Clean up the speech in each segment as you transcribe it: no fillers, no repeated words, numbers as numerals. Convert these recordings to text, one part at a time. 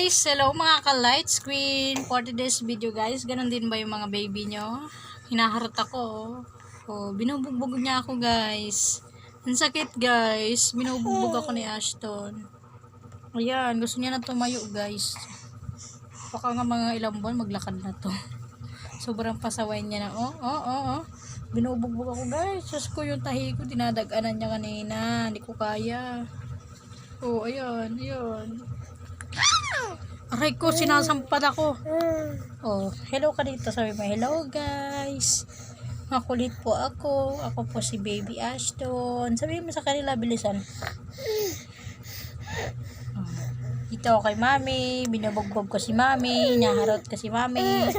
guys! Hello mga ka-light screen! For today's video guys, ganun din ba yung mga baby nyo? Hinaharot ako. Oh, binubugbog niya ako guys. Ang sakit guys. Binubugbog ako ni Ashton. Ayan, gusto niya na tumayo guys. Baka nga mga ilang buwan maglakad na to. Sobrang pasaway niya na. Binubugbog ako guys. Diyos ko, yung tahi ko, dinadaganan niya kanina. Hindi ko kaya. Oh, ayan. Aray ko, sinasampad ako. Oh, hello ka dito. Sabi mo, hello guys. Makulit po ako. Ako po si Baby Ashton. Sabi mo sa kanila, bilisan. Oh, ito kay Mami. Binubugbog ko si Mami. Naharot ko si Mami.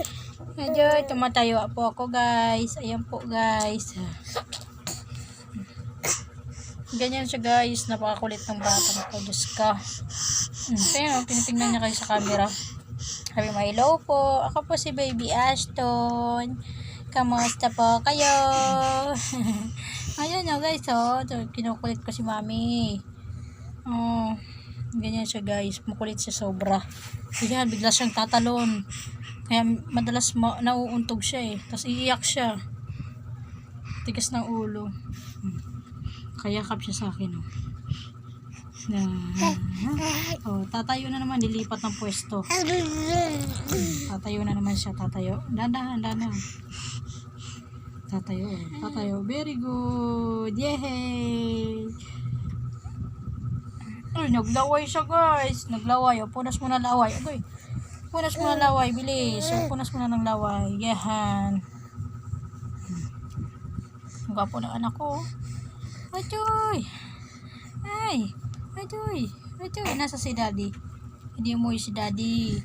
Medyo, tumatayo po ako guys. Ayan po guys. Ganyan siya guys. Napakakulit ng batang ko. Diyos ka. Kaya tinitingnan niya kayo sa camera. Sabi mo, hello po. Ako po si Baby Ashton. Kamusta po kayo? Ayan nyo guys. Kinukulit ko si Mami. Ganyan siya guys. Makulit siya sobra. Kaya bigla siyang tatalon. Kaya madalas nauuntog siya eh. Tapos iiyak siya. Tigas ng ulo. Kaya kap siya sa akin. Tatayo na naman. Dilipat ng pwesto. Tatayo na naman siya. Tatayo. Dahan. Tatayo. Very good. Yay! Ay, naglaway siya guys. Naglaway. Punas mo na laway. Agoy. Punas mo na laway. Bilis. Punas mo na ng laway. Yahan. Ang gwapo ng anak ko. Ajoy! Ay! Ajoy! Nasa si daddy. Hindi mo si daddy.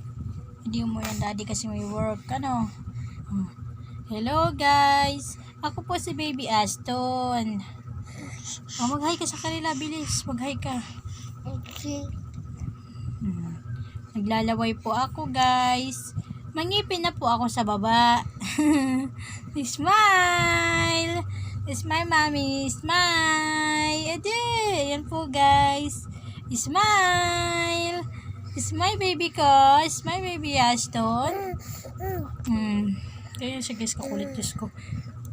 Hindi mo yan daddy kasi may work. Ano? Hello guys! Ako po si Baby Ashton. Mag-hi ka sa kanila. Bilis. Mag-hi ka. Okay. Naglalaway po ako guys. Mangipin na po ako sa baba. Smile! Smile mommy! Smile! Ade! Yan po guys. Smile! Smile baby ko! Smile baby Ashton! Kaya siya guys, kakulit Diyos ko.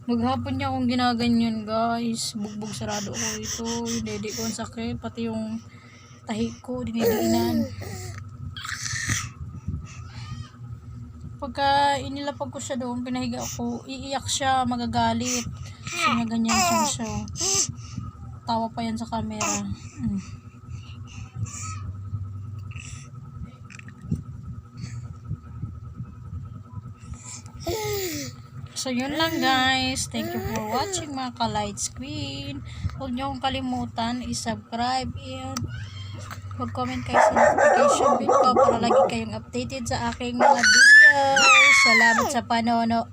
Maghapon niya akong ginaganyan guys. Bugbog sarado ko ito. Yung dede ko ang sakit. Pati yung tahi ko, dinidiinan. Pagka inilapag ko siya doon, pinahiga ako, iiyak siya, magagalit. Kasi nga ganyan siya. Tawa pa yan sa camera. So yun lang guys. Thank you for watching mga ka-light screen. Huwag niyo akong kalimutan i-subscribe and mag-comment kayo sa notification bell ko para lagi kayong updated sa aking mga videos. Salamat sa panonood.